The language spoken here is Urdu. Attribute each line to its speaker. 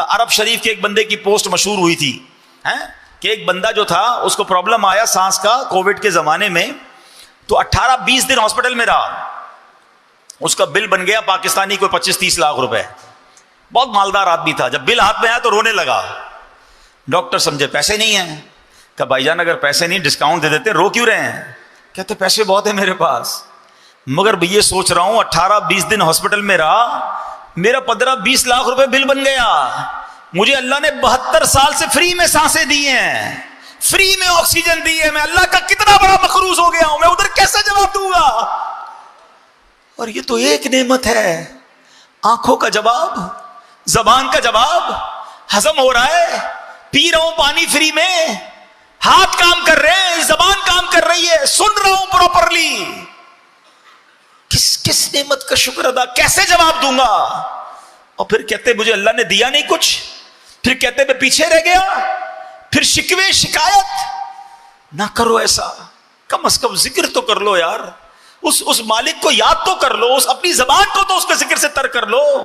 Speaker 1: عرب شریف کے ایک بندے کی پوسٹ مشہور ہوئی تھی کہ ایک بندہ جو تھا اس کو پرابلم آیا سانس کا کووڈ کے زمانے میں، تو 18-20 دن ہاسپٹل میں رہا. اس کا بل بن گیا پاکستانی کوئی 25-30 لاکھ روپے. بہت مالدار آدمی تھا. جب بل ہاتھ میں آیا تو رونے لگا. ڈاکٹر سمجھے پیسے نہیں ہیں. کہ بھائی جان اگر پیسے نہیں ڈسکاؤنٹ دے دیتے، رو کیوں رہے ہیں؟ کہتے پیسے بہت ہیں میرے پاس، مگر یہ سوچ رہا ہوں 18-20 دن ہاسپٹل میں رہا، میرا 15-20 لاکھ روپے بل بن گیا. مجھے اللہ نے 72 سال سے فری میں سانسیں دی ہیں، فری میں آکسیجن دی ہے. میں اللہ کا کتنا بڑا مقروض ہو گیا ہوں، میں ادھر کیسے جواب دوں گا؟ اور یہ تو ایک نعمت ہے، آنکھوں کا جواب، زبان کا جواب، ہضم ہو رہا ہے، پی رہا ہوں پانی فری میں، ہاتھ کام کر رہے ہیں، زبان کام کر رہی ہے، سن رہا ہوں پراپرلی. کس نعمت کا شکر ادا، کیسے جواب دوں گا؟ اور پھر کہتے مجھے اللہ نے دیا نہیں کچھ، پھر کہتے میں پیچھے رہ گیا. پھر شکوے شکایت نہ کرو. ایسا کم از کم ذکر تو کر لو یار، اس مالک کو یاد تو کر لو، اس اپنی زبان کو تو اس کے ذکر سے تر کر لو.